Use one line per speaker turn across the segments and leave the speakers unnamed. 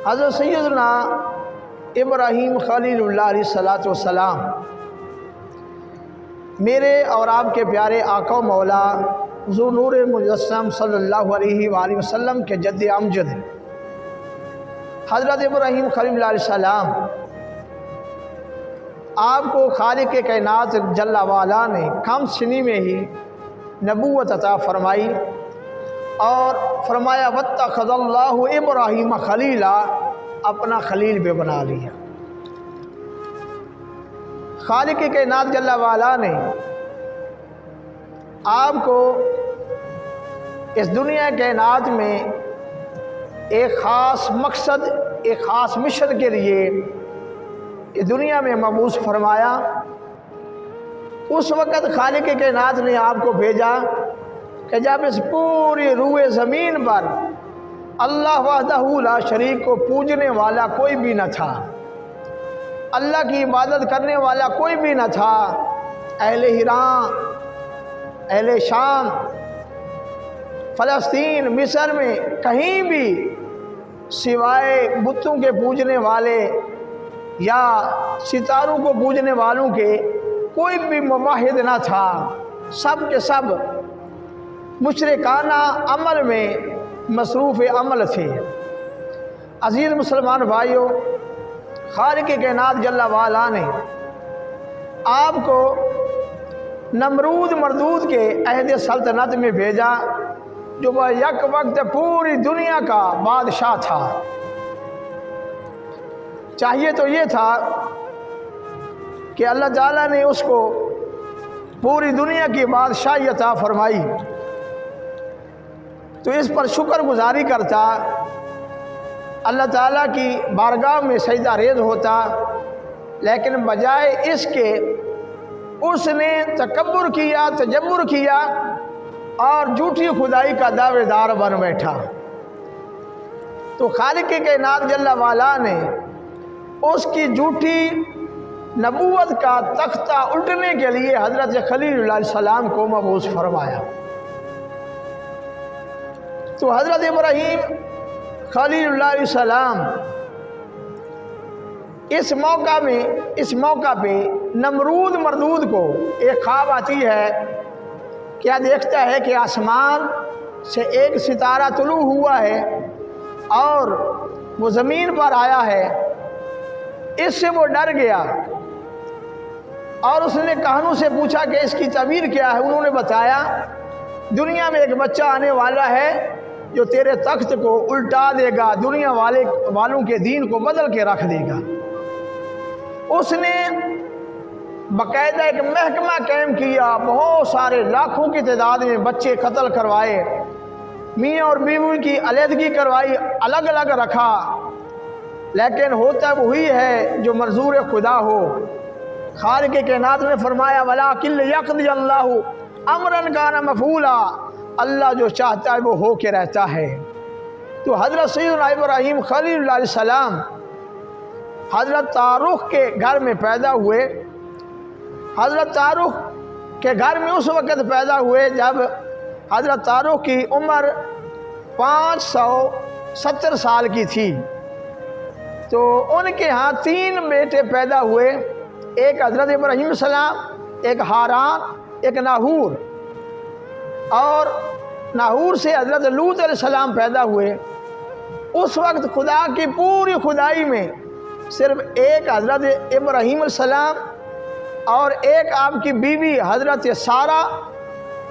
حضرت سیدنا ابراہیم خلیل اللہ علیہ الصلوۃ والسلام میرے اور آپ کے پیارے آقا و مولا حضور نور مجسم صلی اللہ علیہ وآلہ وسلم کے جد امجد حضرت ابراہیم خلیل اللہ علیہ السلام آپ کو خالق کائنات جل وعلا نے کم سنی میں ہی نبوت عطا فرمائی اور فرمایا واتخذ اللہ ابراہیم خلیلا، اپنا خلیل بھی بنا لیا۔ خالق کائنات جل وعلا نے آپ کو اس دنیا کائنات میں ایک خاص مقصد، ایک خاص مشن کے لیے اس دنیا میں مبعوث فرمایا۔ اس وقت خالق کائنات نے آپ کو بھیجا کہ جب اس پوری روئے زمین پر اللہ وحدہ لا شریک کو پوجنے والا کوئی بھی نہ تھا، اللہ کی عبادت کرنے والا کوئی بھی نہ تھا، اہل ایران، اہل شام، فلسطین، مصر میں کہیں بھی سوائے بتوں کے پوجنے والے یا ستاروں کو پوجنے والوں کے کوئی بھی موحد نہ تھا، سب کے سب مشرکانہ عمل میں مصروف عمل تھے۔ عزیز مسلمان بھائیوں، خالق کائنات جل وعلا نے آپ کو نمرود مردود کے عہد سلطنت میں بھیجا، جو وہ یک وقت پوری دنیا کا بادشاہ تھا۔ چاہیے تو یہ تھا کہ اللہ تعالیٰ نے اس کو پوری دنیا کی بادشاہی عطا فرمائی تو اس پر شکر گزاری کرتا، اللہ تعالیٰ کی بارگاہ میں سجدہ ریز ہوتا، لیکن بجائے اس کے اس نے تکبر کیا، تجبر کیا اور جھوٹی خدائی کا دعوے دار بن بیٹھا۔ تو خالق کائنات جل وعلا نے اس کی جھوٹی نبوت کا تختہ الٹنے کے لیے حضرت خلیل اللہ علیہ السلام کو مبعوث فرمایا۔ تو حضرت ابراہیم خلیل اللہ علیہ السلام اس موقع پہ نمرود مردود کو ایک خواب آتی ہے، کیا دیکھتا ہے کہ آسمان سے ایک ستارہ طلوع ہوا ہے اور وہ زمین پر آیا ہے۔ اس سے وہ ڈر گیا اور اس نے کہانوں سے پوچھا کہ اس کی تعبیر کیا ہے۔ انہوں نے بتایا دنیا میں ایک بچہ آنے والا ہے جو تیرے تخت کو الٹا دے گا، دنیا والوں کے دین کو بدل کے رکھ دے گا۔ اس نے باقاعدہ ایک محکمہ قائم کیا، بہت سارے لاکھوں کی تعداد میں بچے قتل کروائے، میاں اور بیوی کی علیحدگی کروائی، الگ الگ رکھا، لیکن ہوتا وہی ہے جو منظور خدا ہو۔ خالق کائنات نے فرمایا وَلَٰكِن لِيَقْضِيَ اللَّهُ أَمْرًا كَانَ مَفْعُولًا، اللہ جو چاہتا ہے وہ ہو کے رہتا ہے۔ تو حضرت سیدنا ابراہیم خلیل اللہ علیہ السلام حضرت تارخ کے گھر میں پیدا ہوئے۔ حضرت تارخ کے گھر میں اس وقت پیدا ہوئے جب حضرت تارخ کی عمر 570 سال کی تھی۔ تو ان کے ہاں 3 بیٹے پیدا ہوئے، ایک حضرت ابراہیم السلام، ایک ہاران، ایک ناہور، اور ناہور سے حضرت لوط علیہ السلام پیدا ہوئے۔ اس وقت خدا کی پوری خدائی میں صرف ایک حضرت ابراہیم علیہ السلام اور ایک آپ کی بیوی حضرت سارہ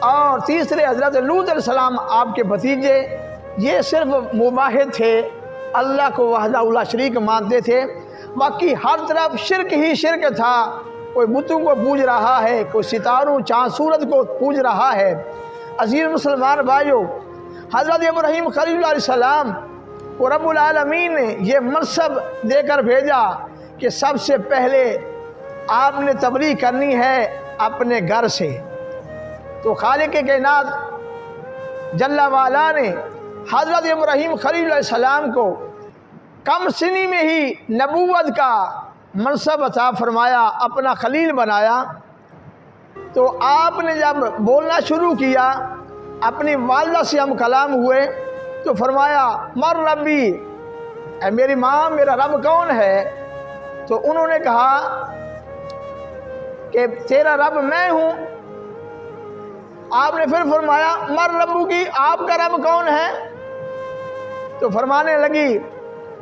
اور تیسرے حضرت لوط علیہ السلام آپ کے بھتیجے، یہ صرف موحد تھے، اللہ کو وحدہ لا شریک مانتے تھے۔ باقی ہر طرف شرک ہی شرک تھا، کوئی بتوں کو پوج رہا ہے، کوئی ستاروں چاند سورج کو پوج رہا ہے۔ عزیز مسلمان بھائیوں، حضرت ابراہیم خلیل اللہ علیہ السلام کو رب العالمین نے یہ منصب دے کر بھیجا کہ سب سے پہلے آپ نے تبلیغ کرنی ہے اپنے گھر سے۔ تو خالق کائنات جل وعلا نے حضرت ابراہیم خلیل علیہ السلام کو کم سنی میں ہی نبوت کا منصب عطا فرمایا، اپنا خلیل بنایا۔ تو آپ نے جب بولنا شروع کیا، اپنی والدہ سے ہم کلام ہوئے تو فرمایا مر ربی، اے میری ماں میرا رب کون ہے؟ تو انہوں نے کہا کہ تیرا رب میں ہوں۔ آپ نے پھر فرمایا مر ربو کی، آپ کا رب کون ہے؟ تو فرمانے لگی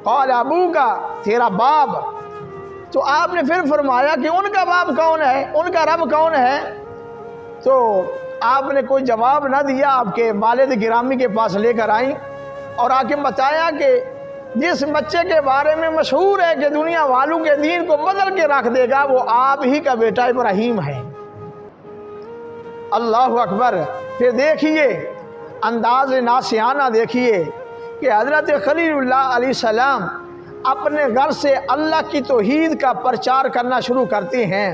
قال ابو کا، تیرا باپ۔ تو آپ نے پھر فرمایا کہ ان کا باپ کون ہے، ان کا رب کون ہے؟ تو آپ نے کوئی جواب نہ دیا، آپ کے والد گرامی کے پاس لے کر آئیں اور آ کے بتایا کہ جس بچے کے بارے میں مشہور ہے کہ دنیا والوں کے دین کو بدل کے رکھ دے گا، وہ آپ ہی کا بیٹا ابراہیم ہے۔ اللہ اکبر۔ پھر دیکھیے انداز ناشیانہ دیکھیے کہ حضرت خلیل اللہ علیہ السلام اپنے گھر سے اللہ کی توحید کا پرچار کرنا شروع کرتے ہیں۔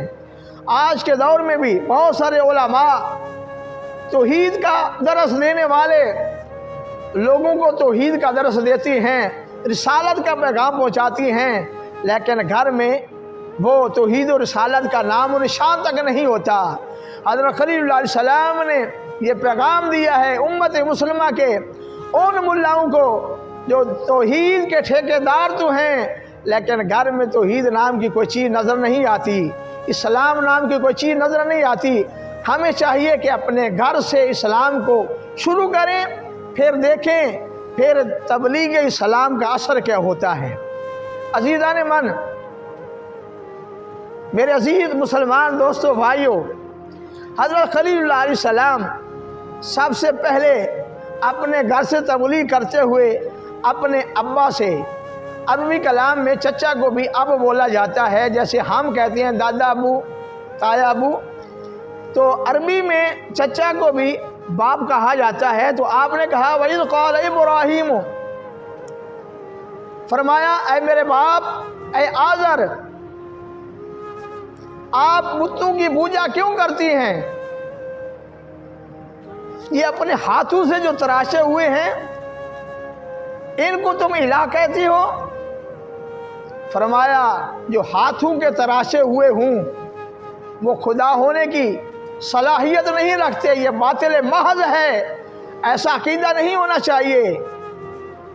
آج کے دور میں بھی بہت سارے علماء توحید کا درس دینے والے لوگوں کو توحید کا درس دیتی ہیں، رسالت کا پیغام پہنچاتی ہیں، لیکن گھر میں وہ توحید و رسالت کا نام و نشان تک نہیں ہوتا۔ حضرت خلیل اللہ علیہ السلام نے یہ پیغام دیا ہے امت مسلمہ کے ان ملاؤں کو جو توحید کے ٹھیکیدار تو ہیں، لیکن گھر میں توحید نام کی کوئی چیز نظر نہیں آتی، اسلام نام کی کوئی چیز نظر نہیں آتی۔ ہمیں چاہیے کہ اپنے گھر سے اسلام کو شروع کریں، پھر دیکھیں پھر تبلیغ اسلام کا اثر کیا ہوتا ہے۔ عزیزان من، میرے عزیز مسلمان دوستو بھائیو، حضرت خلیل اللہ علیہ السلام سب سے پہلے اپنے گھر سے تبلیغ کرتے ہوئے اپنے ابا سے، عربی کلام میں چچا کو بھی اب بولا جاتا ہے، جیسے ہم کہتے ہیں دادا ابو، تایا ابو، تو عربی میں چچا کو بھی باپ کہا جاتا ہے۔ تو آپ نے کہا وَإِذْ قَالَ إِبْرَاهِيمُ، فرمایا اے میرے باپ، اے آزر، آپ بتوں کی پوجا کیوں کرتی ہیں؟ یہ اپنے ہاتھوں سے جو تراشے ہوئے ہیں ان کو تم الہ کہتی ہو؟ فرمایا جو ہاتھوں کے تراشے ہوئے ہوں وہ خدا ہونے کی صلاحیت نہیں رکھتے، یہ باطل محض ہے، ایسا عقیدہ نہیں ہونا چاہیے۔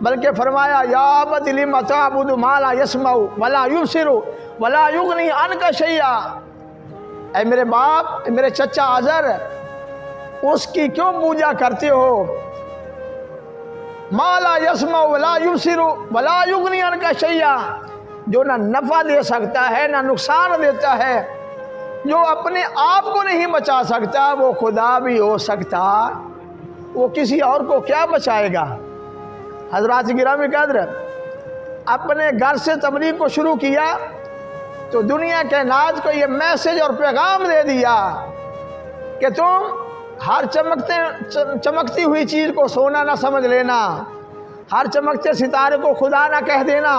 بلکہ فرمایا یا ابت لم تعبد ما لا يسمع ولا يبصر ولا یغنی عنک شیئا، اے میرے باپ، اے میرے چچا آزر، اس کی کیوں پوجا کرتے ہو ما لا يسمع ولا يبصر ولا یغنی عنک شیئا، جو نہ نفع دے سکتا ہے نہ نقصان دیتا ہے، جو اپنے آپ کو نہیں بچا سکتا وہ خدا بھی ہو سکتا، وہ کسی اور کو کیا بچائے گا؟ حضرات گرامی قدر، اپنے گھر سے تبلیغ کو شروع کیا تو دنیا کے ناز کو یہ میسج اور پیغام دے دیا کہ تم ہر چمکتی ہوئی چیز کو سونا نہ سمجھ لینا، ہر چمکتے ستارے کو خدا نہ کہہ دینا،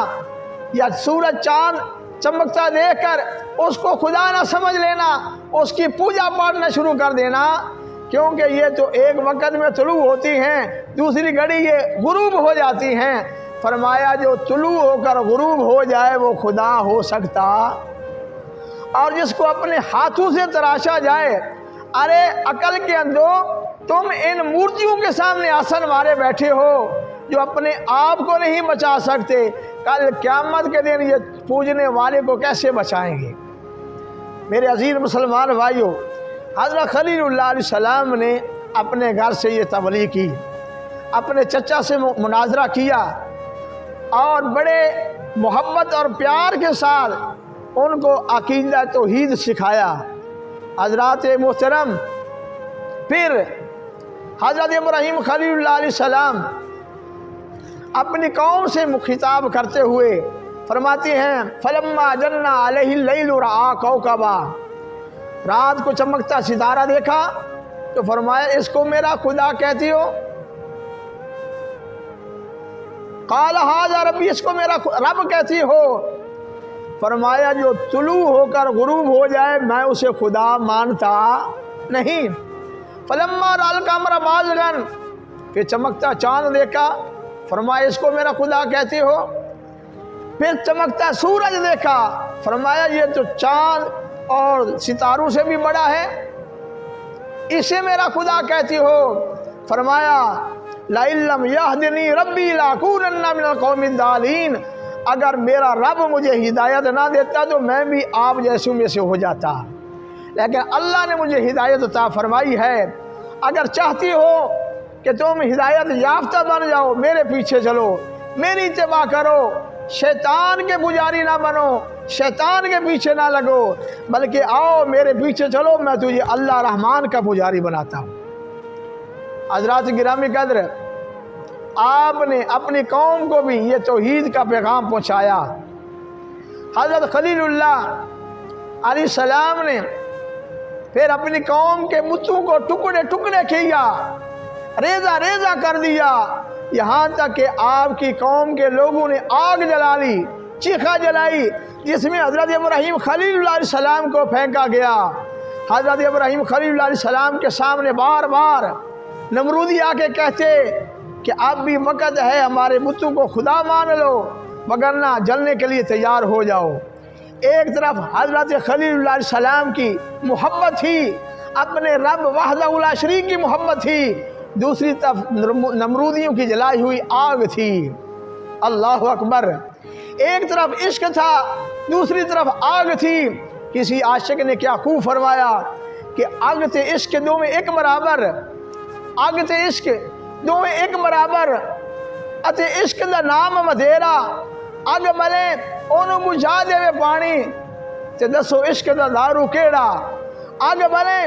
یا سورج چاند چمکتا دیکھ کر اس کو خدا نہ سمجھ لینا، اس کی پوجا پاٹ نہ شروع کر دینا، کیونکہ یہ تو ایک وقت میں طلوع ہوتی ہیں، دوسری گھڑی یہ غروب ہو جاتی ہیں۔ فرمایا جو طلوع ہو کر غروب ہو جائے وہ خدا ہو سکتا، اور جس کو اپنے ہاتھوں سے تراشا جائے، ارے عقل کے اندھو، تم ان مورتیوں کے سامنے آسن مارے بیٹھے ہو جو اپنے آپ کو نہیں بچا سکتے، کل قیامت کے دن یہ پوجنے والے کو کیسے بچائیں گے؟ میرے عزیز مسلمان بھائیو، حضرت خلیل اللہ علیہ السلام نے اپنے گھر سے یہ تبلیغ کی، اپنے چچا سے مناظرہ کیا اور بڑے محبت اور پیار کے ساتھ ان کو عقیدہ توحید سکھایا۔ حضرات محترم، پھر حضرت ابراہیم خلیل اللہ علیہ السلام اپنی قوم سے خطاب کرتے ہوئے فرماتے ہیں فلما جن علیہ اللیل رأى کوکبا، رات کو چمکتا ستارہ دیکھا تو فرمایا اس کو میرا خدا کہتی ہو؟ قال ھذا ربی، اس کو میرا رب کہتی ہو؟ فرمایا جو طلوع ہو کر غروب ہو جائے میں اسے خدا مانتا نہیں۔ فلما رأى القمر بازغا، پھر چمکتا چاند دیکھا، فرمایا اس کو میرا خدا کہتی ہو؟ پھر چمکتا سورج دیکھا، فرمایا یہ تو چاند اور ستاروں سے بھی بڑا ہے، اسے میرا خدا کہتی ہو؟ فرمایا لئن لم یہدنی ربی لأکونن من القوم الضالین، اگر میرا رب مجھے ہدایت نہ دیتا تو میں بھی آپ جیسوں میں سے ہو جاتا، لیکن اللہ نے مجھے ہدایت عطا فرمائی ہے۔ اگر چاہتی ہو کہ تم ہدایت یافتہ بن جاؤ، میرے پیچھے چلو، میری اتباع کرو، شیطان کے پجاری نہ بنو، شیطان کے پیچھے نہ لگو، بلکہ آؤ میرے پیچھے چلو، میں تجھے اللہ رحمان کا پجاری بناتا ہوں۔ حضرات گرامی قدر، آپ نے اپنی قوم کو بھی یہ توحید کا پیغام پہنچایا۔ حضرت خلیل اللہ علیہ السلام نے پھر اپنی قوم کے بتوں کو ٹکڑے ٹکڑے کیا، ریزہ ریزہ کر دیا، یہاں تک کہ آپ کی قوم کے لوگوں نے آگ جلا لی، چیخا جلائی، جس میں حضرت ابراہیم خلیل اللہ علیہ السلام کو پھینکا گیا۔ حضرت ابراہیم خلیل اللہ علیہ السلام کے سامنے بار بار نمرودی آ کے کہتے کہ اب بھی وقت ہے، ہمارے بتوں کو خدا مان لو، وگرنہ جلنے کے لیے تیار ہو جاؤ۔ ایک طرف حضرت خلیل اللہ علیہ السلام کی محبت تھی، اپنے رب وحدہ لا شریک کی محبت تھی، دوسری طرف نمرودیوں کی جلائی ہوئی آگ تھی۔ اللہ اکبر! ایک طرف عشق تھا، دوسری طرف آگ تھی۔ کسی عاشق نے کیا خوب فرمایا کہ آگ تے عشق دو میں ایک برابر، آگ تے عشق دو میں ایک برابر، اتے عشق دا نام مدھیرا، اگ ملے اونوں بجھا دے پانی، تے دسو عشق دا دارو کیڑا، اگ ملے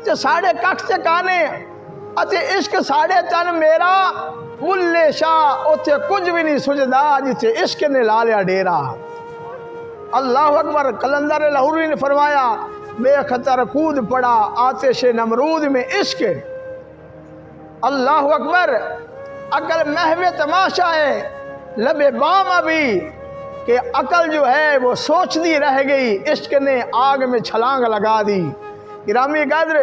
تے ساڑے ککھ تے کانے، اتے عشق ساڑے تن میرا، بلے شاہ اتھے کچھ بھی نہیں سجدا جتے عشق نے لا لیا ڈیرا۔ اللہ اکبر! قلندر لاہوری نے فرمایا بے خطر کود پڑا آتش نمرود میں عشق۔ اللہ اکبر! عقل محو تماشا ہے لب بام ابھی، کہ عقل جو ہے وہ سوچتی رہ گئی، عشق نے آگ میں چھلانگ لگا دی۔ گرامی قدر،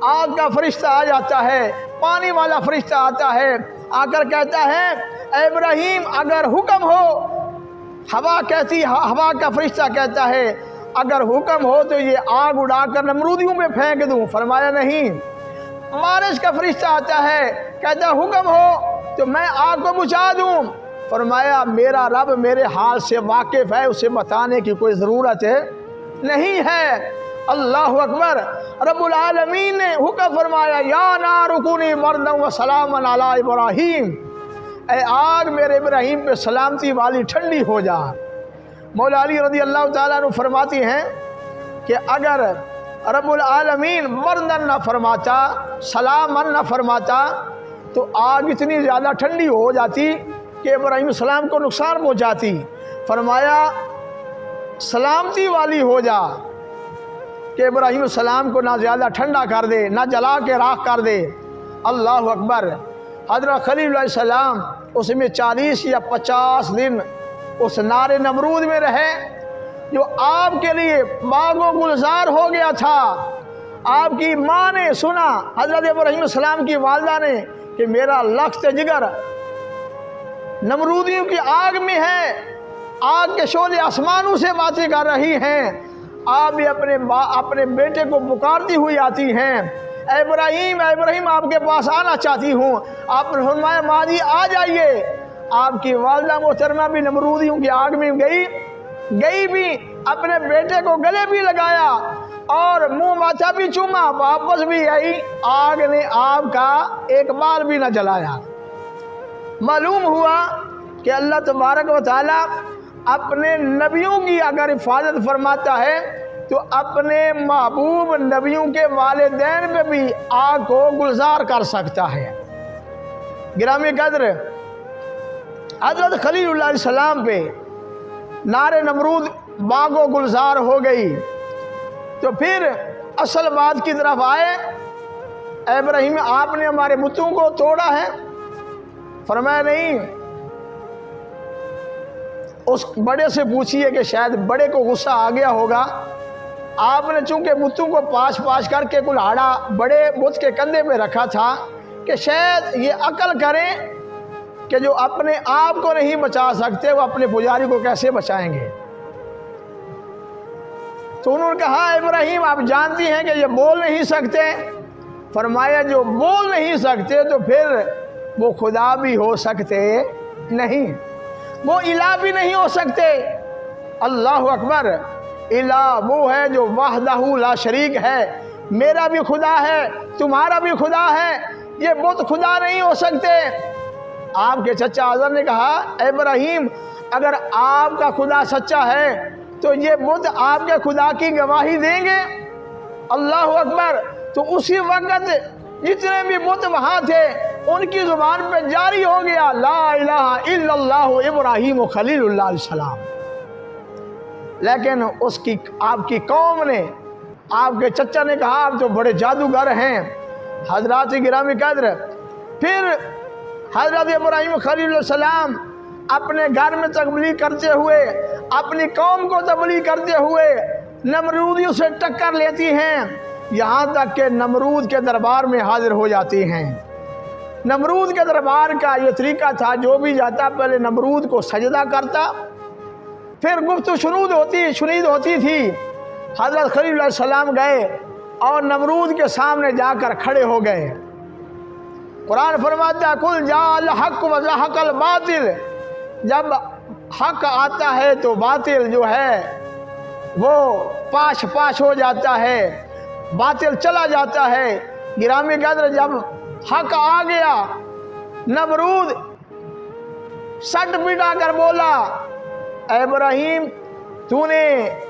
آگ کا فرشتہ آ جاتا ہے، پانی والا فرشتہ آتا ہے، آ کر کہتا ہے اے ابراہیم اگر حکم ہو، ہوا کا فرشتہ کہتا ہے اگر حکم ہو تو یہ آگ اڑا کر نمرودیوں میں پھینک دوں، فرمایا نہیں۔ بارش کا فرشتہ آتا ہے، کہتا حکم ہو تو میں آگ کو بجھا دوں، فرمایا میرا رب میرے حال سے واقف ہے، اسے بتانے کی کوئی ضرورت نہیں ہے۔ اللہ اکبر! رب العالمین نے حکم فرمایا یا نار کونی بردا و سلاما علی ابراہیم، اے آگ میرے ابراہیم پہ سلامتی والی ٹھنڈی ہو جا۔ مولا علی رضی اللہ تعالیٰ عنہ فرماتی ہیں کہ اگر رب العالمین بردن نہ فرماتا، سلامن نہ فرماتا، تو آگ اتنی زیادہ ٹھنڈی ہو جاتی کہ ابراہیم السلام کو نقصان پہنچاتی۔ فرمایا سلامتی والی ہو جا، کہ ابراہیم السلام کو نہ زیادہ ٹھنڈا کر دے، نہ جلا کے راکھ کر دے۔ اللہ اکبر! حضرت خلیل علیہ السلام اس میں 40 یا 50 دن اس نار نمرود میں رہے، جو آپ کے لیے باغ و گلزار ہو گیا تھا۔ آپ کی ماں نے سنا، حضرت ابراہیم السلام کی والدہ نے، کہ میرا لخت جگر نمرودیوں کی آگ میں ہے، آگ کے شعلے آسمانوں سے باتیں کر رہی ہیں، آپ بھی اپنے بیٹے کو پکارتی ہوئی آتی ہیں، اے ابراہیم آپ کے پاس آنا چاہتی ہوں۔ آپ نے فرمایا ماں جی آ جائیے۔ آپ کی والدہ محترمہ بھی نمرودیوں کی آگ میں گئی بھی، اپنے بیٹے کو گلے بھی لگایا اور منہ ماتھا بھی چوما، واپس بھی آئی، آگ نے آپ کا ایک بال بھی نہ جلایا۔ معلوم ہوا کہ اللہ تبارک و تعالی اپنے نبیوں کی اگر حفاظت فرماتا ہے تو اپنے محبوب نبیوں کے والدین پہ بھی آگ کو گلزار کر سکتا ہے۔ گرامی قدر، حضرت خلیل اللہ علیہ السلام پہ نار نمرود باغ و گلزار ہو گئی، تو پھر اصل بات کی طرف آئے، اے ابراہیم آپ نے ہمارے بتوں کو توڑا ہے؟ فرمایا نہیں۔ اس بڑے سے پوچھئے کہ شاید بڑے کو غصہ آ گیا ہوگا، آپ نے چونکہ بتوں کو پاش کر کے کلہاڑا بڑے بت کے کندھے پہ رکھا تھا کہ شاید یہ عقل کریں کہ جو اپنے آپ کو نہیں بچا سکتے وہ اپنے پجاری کو کیسے بچائیں گے۔ تو انہوں نے کہا ابراہیم آپ جانتی ہیں کہ یہ بول نہیں سکتے؟ فرمایا جو بول نہیں سکتے تو پھر وہ خدا بھی ہو سکتے نہیں۔ وہ الہ بھی نہیں ہو سکتے۔ اللہ اکبر، الہ وہ ہے جو وحدہ لا شریک ہے، میرا بھی خدا ہے تمہارا بھی خدا ہے، یہ بت خدا نہیں ہو سکتے۔ آپ کے چچا آزر نے کہا اے ابراہیم اگر آپ کا خدا سچا ہے تو یہ بت آپ کے خدا کی گواہی دیں گے؟ اللہ اکبر۔ تو اسی وقت جتنے بھی بت وہاں تھے ان کی زبان پہ جاری ہو گیا لا الہ الا اللہ ابراہیم خلیل اللہ علیہ السلام۔ لیکن آپ کی قوم نے، آپ کے چچا نے کہا آپ تو بڑے جادوگر ہیں۔ حضرات گرامی قدر، پھر حضرت ابراہیم خلیل علیہ السلام اپنے گھر میں تبلیغ کرتے ہوئے، اپنی قوم کو تبلیغ کرتے ہوئے نمرودیوں سے ٹکر لیتی ہیں، یہاں تک کہ نمرود کے دربار میں حاضر ہو جاتی ہیں۔ نمرود کے دربار کا یہ طریقہ تھا، جو بھی جاتا پہلے نمرود کو سجدہ کرتا، پھر گفتگو شنید ہوتی تھی۔ حضرت خلیل علیہ السلام گئے اور نمرود کے سامنے جا کر کھڑے ہو گئے۔ قرآن فرماتا ہے قل جاء الحق وزهق الباطل، جب حق آتا ہے تو باطل جو ہے وہ پاش ہو جاتا ہے، باطل چلا جاتا ہے۔ گرامی قدر، جب حق آ گیا نمرود سٹ پٹا کر بولا اے ابراہیم تو نے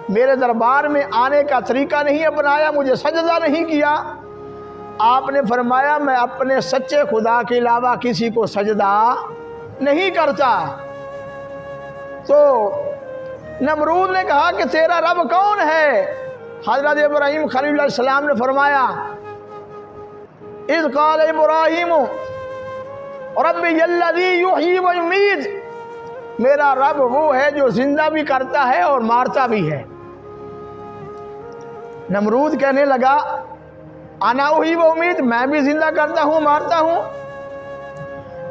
میرے دربار میں آنے کا طریقہ نہیں اپنایا، مجھے سجدہ نہیں کیا۔ آپ نے فرمایا میں اپنے سچے خدا کے علاوہ کسی کو سجدہ نہیں کرتا۔ تو نمرود نے کہا کہ تیرا رب کون ہے؟ حضرت ابراہیم خلیل علیہ السلام نے فرمایا اذ قال ابراہیم ربی الذی یحیی و یمیت، میرا رب وہ ہے جو زندہ بھی کرتا ہے اور مارتا بھی ہے۔ نمرود کہنے لگا انا احیی و امیت، میں بھی زندہ کرتا ہوں مارتا ہوں،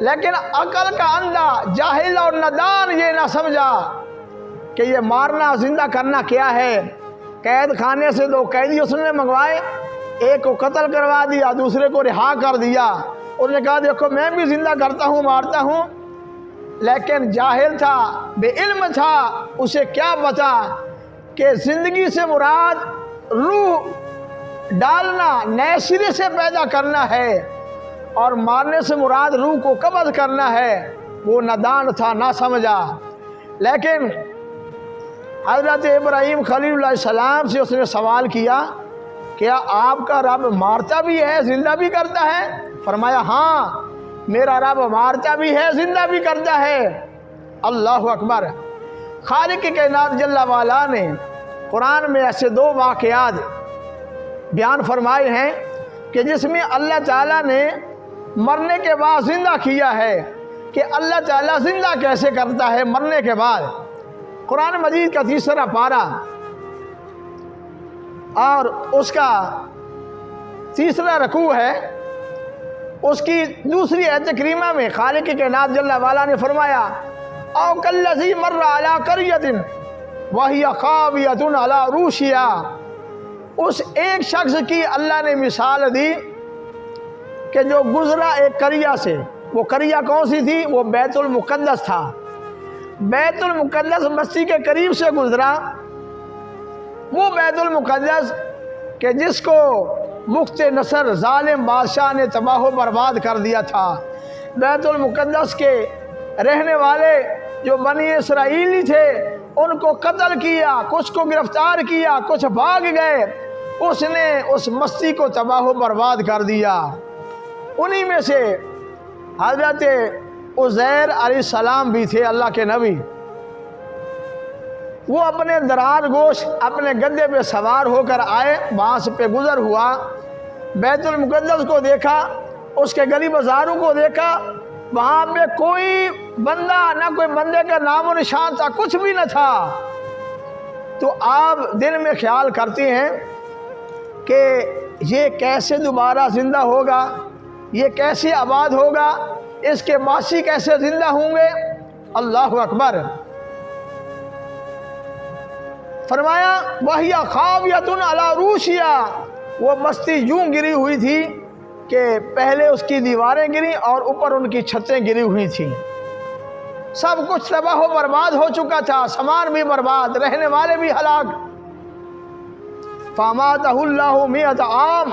لیکن عقل کا اندھا جاہل اور نادان یہ نہ سمجھا کہ یہ مارنا زندہ کرنا کیا ہے۔ قید خانے سے دو قیدی اس نے منگوائے، ایک کو قتل کروا دیا، دوسرے کو رہا کر دیا۔ انہوں نے کہا دیکھو میں بھی زندہ کرتا ہوں مارتا ہوں، لیکن جاہل تھا، بے علم تھا، اسے کیا پتا کہ زندگی سے مراد روح ڈالنا، نئے سرے سے پیدا کرنا ہے، اور مارنے سے مراد روح کو قبض کرنا ہے۔ وہ نادان تھا، نہ سمجھا۔ لیکن حضرت ابراہیم خلیل اللہ السلام سے اس نے سوال کیا کیا آپ کا رب مارتا بھی ہے زندہ بھی کرتا ہے؟ فرمایا ہاں میرا رب مارتا بھی ہے زندہ بھی کرتا ہے۔ اللہ اکبر۔ خالق کائنات جل وعلا نے قرآن میں ایسے دو واقعات بیان فرمائے ہیں کہ جس میں اللہ تعالیٰ نے مرنے کے بعد زندہ کیا ہے، کہ اللہ تعالیٰ زندہ کیسے کرتا ہے مرنے کے بعد۔ قرآن مجید کا 3 پارہ اور اس کا 3 رکوع ہے، اس کی 2 آیت کریمہ میں خالق کائنات جل وعلا نے فرمایا او کالذی مر علی قریۃ وہی خاویۃ علی عروشہا، اس ایک شخص کی اللہ نے مثال دی کہ جو گزرا ایک قریہ سے۔ وہ قریہ کون سی تھی؟ وہ بیت المقدس تھا۔ بیت المقدس بستی کے قریب سے گزرا، وہ بیت المقدس کہ جس کو بخت نصر ظالم بادشاہ نے تباہ و برباد کر دیا تھا۔ بیت المقدس کے رہنے والے جو بنی اسرائیلی تھے ان کو قتل کیا، کچھ کو گرفتار کیا، کچھ بھاگ گئے، اس نے اس بستی کو تباہ و برباد کر دیا۔ انہی میں سے حضرت عزیر علیہ السلام بھی تھے، اللہ کے نبی۔ وہ اپنے دراز گوش اپنے گدے پہ سوار ہو کر آئے، وہاں سے پہ گزر ہوا، بیت المقدس کو دیکھا، اس کے گلی بازاروں کو دیکھا، وہاں پہ کوئی بندہ نہ کوئی بندے کا نام و نشان تھا، کچھ بھی نہ تھا۔ تو آپ دل میں خیال کرتے ہیں کہ یہ کیسے دوبارہ زندہ ہوگا، یہ کیسے آباد ہوگا، اس کے باسی کیسے زندہ ہوں گے۔ اللہ اکبر۔ فرمایا وَهِيَ خَاوِيَةٌ عَلَى عُرُوشِهَا، وہ بستی یوں گری ہوئی تھی کہ پہلے اس کی دیواریں گری اور اوپر ان کی چھتیں گری ہوئی تھیں۔ سب کچھ تباہ و برباد ہو چکا تھا، سامان بھی برباد، رہنے والے بھی ہلاک۔ فَأَمَاتَهُ اللَّهُ مِئَةَ عَامٍ،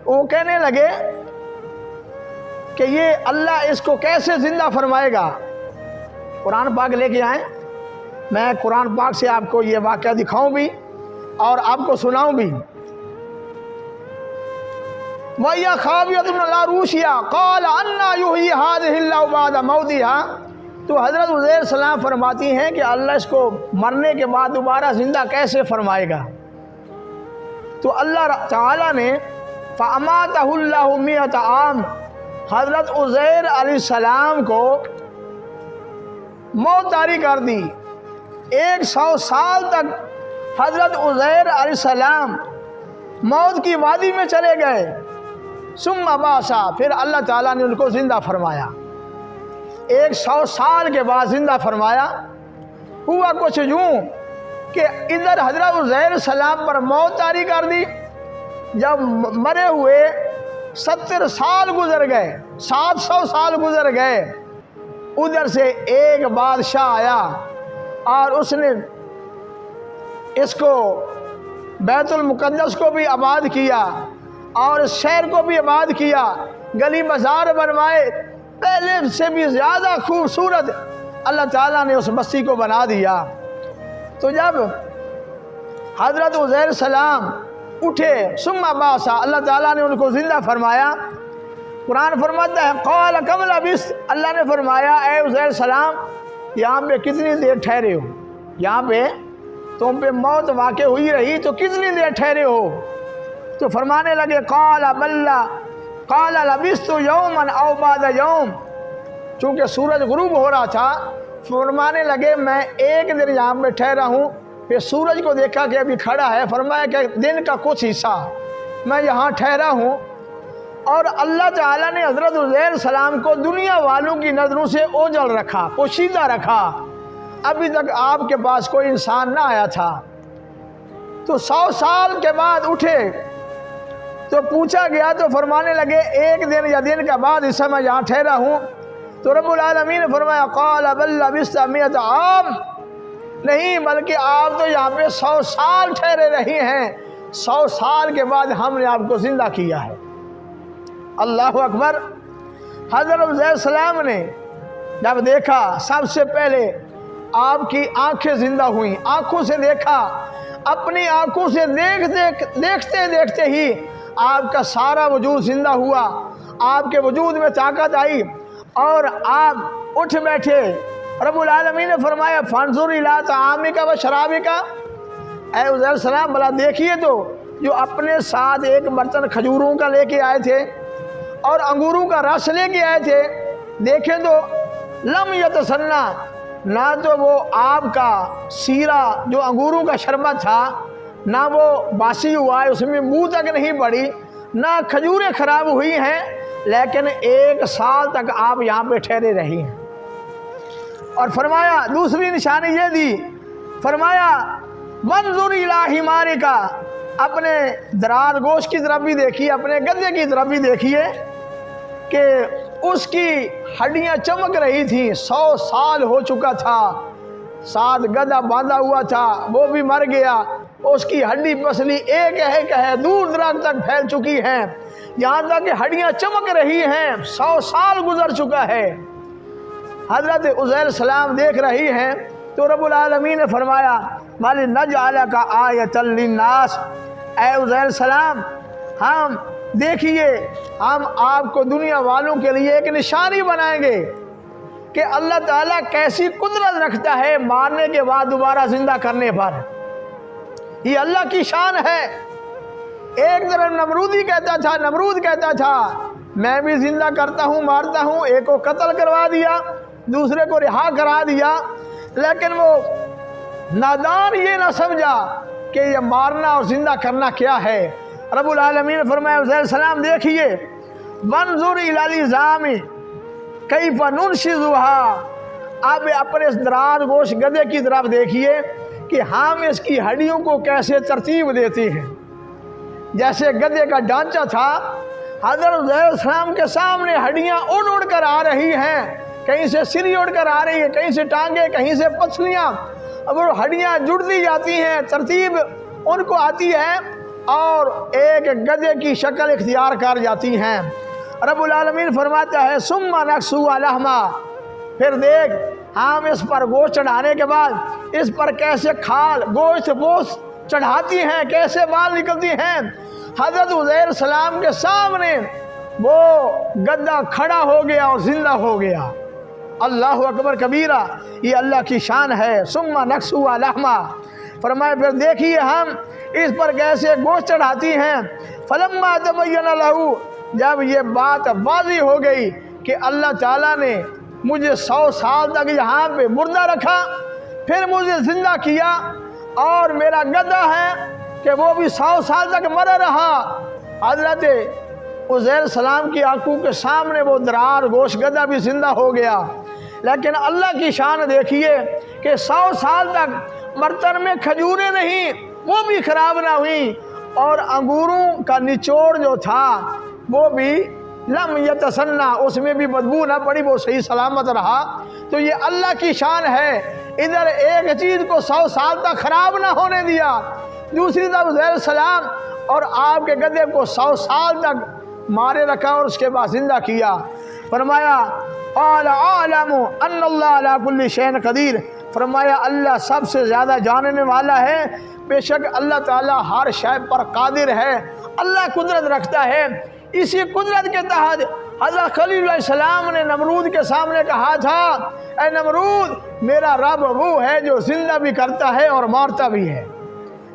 وہ کہنے لگے کہ یہ اللہ اس کو کیسے زندہ فرمائے گا۔ قرآن پاک لے کے آئیں، میں قرآن پاک سے آپ کو یہ واقعہ دکھاؤں بھی اور آپ کو سناؤں بھی۔ وَإِذَا خَاوِيَةٌ عَلَىٰ عُرُوشِهَا قَالَ أَنَّىٰ يُحْيِي هَٰذِهِ اللَّهُ بَعْدَ مَوْتِهَا، تو حضرت عزیر السلام فرماتی ہیں کہ اللہ اس کو مرنے کے بعد دوبارہ زندہ کیسے فرمائے گا۔ تو اللہ تعالیٰ نے فَأَمَاتَهُ اللَّهُ مِئَةَ عَامٍ، حضرت عزیر علیہ السلام کو موت طاری کر دی۔ 100 سال تک حضرت عزیر علیہ السلام موت کی وادی میں چلے گئے۔ ثم بعث، پھر اللہ تعالیٰ نے ان کو زندہ فرمایا۔ 100 سال کے بعد زندہ فرمایا۔ ہوا کچھ یوں کہ ادھر حضرت عزیر السلام پر موت طاری کر دی، جب مرے ہوئے 70 سال گزر گئے، 700 سال گزر گئے، ادھر سے ایک بادشاہ آیا اور اس نے اس کو بیت المقدس کو بھی آباد کیا اور اس شہر کو بھی آباد کیا، گلی بازار بنوائے، پہلے سے بھی زیادہ خوبصورت اللہ تعالیٰ نے اس بستی کو بنا دیا۔ تو جب حضرت عزیر السلام اٹھے، ثم بعث، اللہ تعالیٰ نے ان کو زندہ فرمایا۔ قرآن فرماتا ہے قال کم لبثت، اللہ نے فرمایا اے عزیر السلام یہاں پہ کتنی دیر ٹھہرے ہو، یہاں پہ تم پہ موت واقع ہوئی رہی تو کتنی دیر ٹھہرے ہو؟ تو فرمانے لگے قال لبثت یوما او بعد یوم، چونکہ سورج غروب ہو رہا تھا، فرمانے لگے میں ایک دن یہاں پہ ٹھہرا ہوں، پھر سورج کو دیکھا کہ ابھی کھڑا ہے، فرمایا کہ دن کا کچھ حصہ میں یہاں ٹھہرا ہوں۔ اور اللہ تعالیٰ نے حضرت عزیر السلام کو دنیا والوں کی نظروں سے اوجھل رکھا، پوشیدہ رکھا، ابھی تک آپ کے پاس کوئی انسان نہ آیا تھا۔ تو 100 سال کے بعد اٹھے تو پوچھا گیا تو فرمانے لگے ایک دن یا دن کے بعد اس میں یہاں ٹھہرا ہوں۔ تو رب العالمین نے فرمایا قال بل لبثت 100 عام، نہیں بلکہ آپ تو یہاں پہ 100 سال ٹھہرے رہی ہیں، 100 سال کے بعد ہم نے آپ کو زندہ کیا ہے۔ اللہ اکبر۔ حضرت عزیر السلام نے جب دیکھا، سب سے پہلے آپ کی آنکھیں زندہ ہوئیں، آنکھوں سے دیکھا، اپنی آنکھوں سے دیکھتے دیکھتے ہی آپ کا سارا وجود زندہ ہوا، آپ کے وجود میں طاقت آئی اور آپ اٹھ بیٹھے۔ رب العالمین نے فرمایا فانظر الی طعامک و شرابک، اے عزیر السلام بلا دیکھیے تو جو اپنے ساتھ ایک برتن کھجوروں کا لے کے آئے تھے اور انگوروں کا رس لے کے آئے تھے، دیکھیں تو لم یتسنہ، نہ تو وہ آپ کا سیرا جو انگوروں کا شربت تھا نہ وہ باسی ہوا ہے، اس میں منہ تک نہیں پڑی، نہ کھجوریں خراب ہوئی ہیں، لیکن 1 سال تک آپ یہاں پہ ٹھہرے رہی ہیں۔ اور فرمایا دوسری نشانی یہ دی، فرمایا منظور الی حمارک، اپنے درار گوشت کی طرف بھی دیکھیے، اپنے گدھے کی طرف بھی دیکھیے کہ اس کی ہڈیاں چمک رہی تھیں، 100 سال ہو چکا تھا، ساتھ گدھا باندھا ہوا تھا وہ بھی مر گیا، اس کی ہڈی پسلی ایک ہے دور دراز تک پھیل چکی ہیں، یہاں تک کہ ہڈیاں چمک رہی ہیں، 100 سال گزر چکا ہے۔ حضرت عزیر السلام دیکھ رہی ہیں تو رب العالمین نے فرمایا وَلِنَجْعَلَكَ آیَةً لِلنَّاسِ، اے عزیر السلام ہم دیکھیے ہم آپ کو دنیا والوں کے لیے ایک نشانی بنائیں گے کہ اللہ تعالیٰ کیسی قدرت رکھتا ہے مارنے کے بعد دوبارہ زندہ کرنے پر، یہ اللہ کی شان ہے۔ ایک طرف نمرود کہتا تھا میں بھی زندہ کرتا ہوں مارتا ہوں، ایک کو قتل کروا دیا دوسرے کو رہا کرا دیا، لیکن وہ نادان یہ نہ سمجھا کہ یہ مارنا اور زندہ کرنا کیا ہے۔ رب العالمین نے فرمایا عزیر السلام دیکھیے وانظر الی العظام کیف ننشزها، آپ اپنے اس دراز گوشت گدھے کی طرف دیکھیے کہ ہم اس کی ہڈیوں کو کیسے ترتیب دیتے ہیں۔ جیسے گدھے کا ڈھانچہ تھا، حضرت عزیر السلام کے سامنے ہڈیاں اڑ اڑ کر آ رہی ہیں، کہیں سے سری اڑ کر آ رہی ہے، کہیں سے ٹانگیں، کہیں سے پسلیاں، اب وہ ہڈیاں جڑتی جاتی ہیں، ترتیب ان کو آتی ہے اور ایک گدھے کی شکل اختیار کر جاتی ہیں۔ رب العالمین فرماتا ہے ثم نکسوہ لحما، پھر دیکھ ہم اس پر گوشت چڑھانے کے بعد اس پر کیسے کھال گوشت چڑھاتی ہیں، کیسے بال نکلتی ہیں۔ حضرت عزیر السلام کے سامنے وہ گدھا کھڑا ہو گیا اور زندہ ہو گیا۔ اللہ اکبر کبیرہ، یہ اللہ کی شان ہے۔ ثم نکسوہ لحما، فرمائے پھر دیکھیے ہم اس پر کیسے گوشت چڑھاتی ہیں۔ فلما تبین لہ، جب یہ بات واضح ہو گئی کہ اللہ تعالیٰ نے مجھے 100 سال تک یہاں پہ مردہ رکھا، پھر مجھے زندہ کیا، اور میرا گدھا ہے کہ وہ بھی 100 سال تک مرا رہا۔ حضرت عزیر السلام کی آنکھوں کے سامنے وہ درار گوشت گدھا بھی زندہ ہو گیا۔ لیکن اللہ کی شان دیکھیے کہ 100 سال تک برتن میں کھجوریں نہیں، وہ بھی خراب نہ ہوئیں، اور انگوروں کا نچوڑ جو تھا وہ بھی لم یتسنہ، اس میں بھی بدبو نہ پڑی، وہ صحیح سلامت رہا۔ تو یہ اللہ کی شان ہے، ادھر ایک چیز کو 100 سال تک خراب نہ ہونے دیا، دوسری طرف عزیر السلام اور آپ کے گدھے کو 100 سال تک مارے رکھا اور اس کے بعد زندہ کیا۔ فرمایا قال اعلم ان اللہ علی کل شیء قدیر، فرمایا اللہ سب سے زیادہ جاننے والا ہے، بے شک اللہ تعالیٰ ہر شے پر قادر ہے، اللہ قدرت رکھتا ہے۔ اسی قدرت کے تحت حضرت خلیل علیہ السلام نے نمرود کے سامنے کہا تھا اے نمرود، میرا رب وہ ہے جو زندہ بھی کرتا ہے اور مارتا بھی ہے۔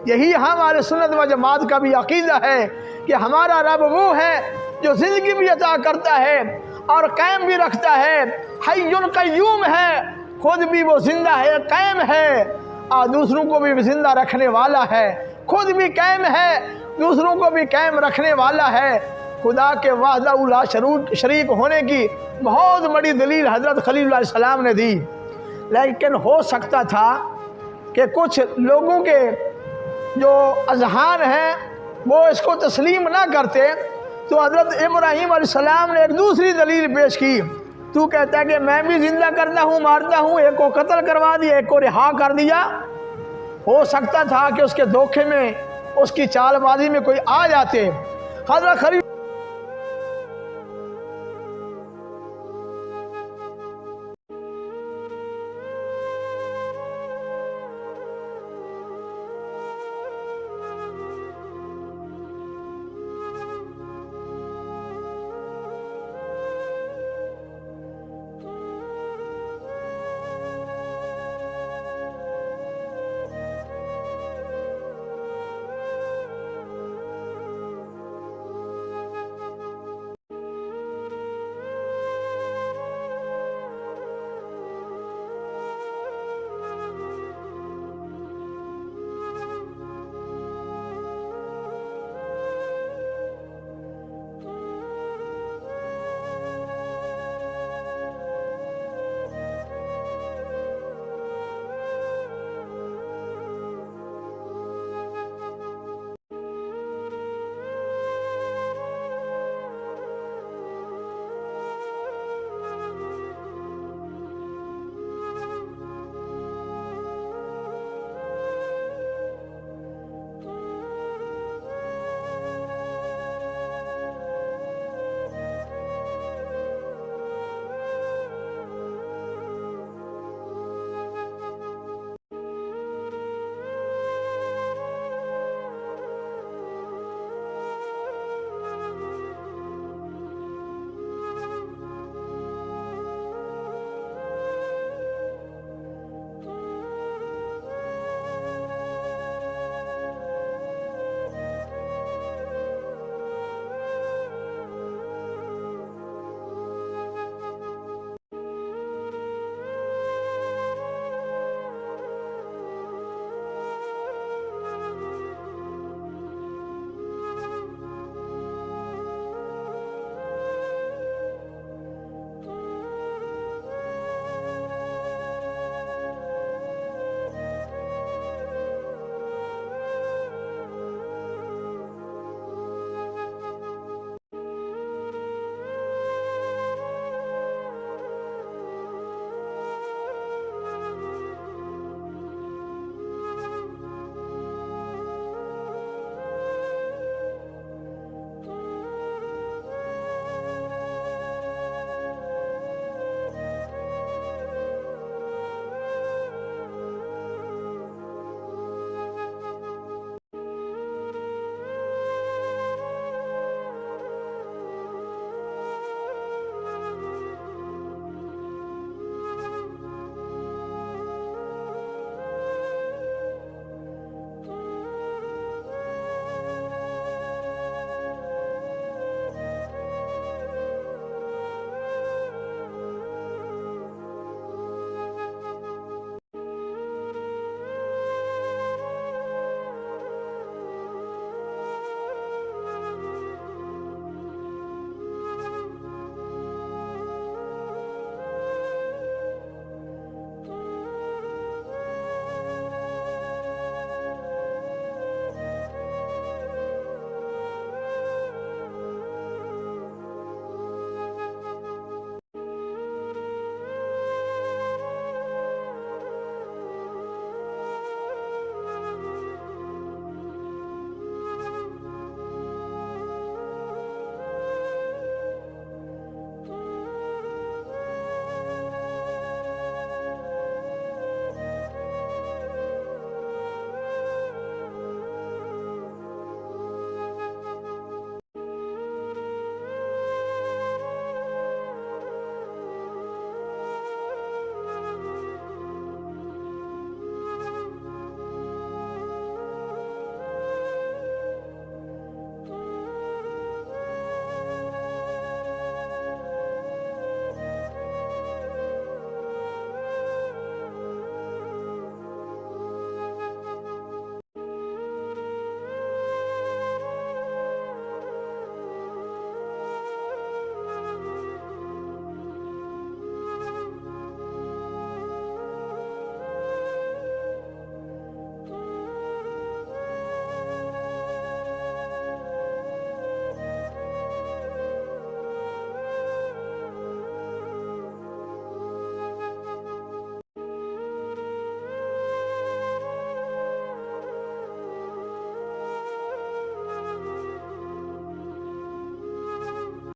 یہی ہمارے سنت و جماعت کا بھی عقیدہ ہے کہ ہمارا رب وہ ہے جو زندگی بھی عطا کرتا ہے اور قائم بھی رکھتا ہے، حی قیوم ہے، خود بھی وہ زندہ ہے، قائم ہے، اور دوسروں کو بھی زندہ رکھنے والا ہے، خود بھی قائم ہے، دوسروں کو بھی قائم رکھنے والا ہے۔ خدا کے وحدہ لا شریک ہونے کی بہت بڑی دلیل حضرت خلیل علیہ السلام نے دی، لیکن ہو سکتا تھا کہ کچھ لوگوں کے جو اذہان ہیں وہ اس کو تسلیم نہ کرتے، تو حضرت ابراہیم علیہ السلام نے ایک دوسری دلیل پیش کی۔ تو کہتا ہے کہ میں بھی زندہ کرتا ہوں، مارتا ہوں، ایک کو قتل کروا دیا، ایک کو رہا کر دیا۔ ہو سکتا تھا کہ اس کے دھوکے میں، اس کی چال بازی میں کوئی آ جاتے۔ حضرت خلیل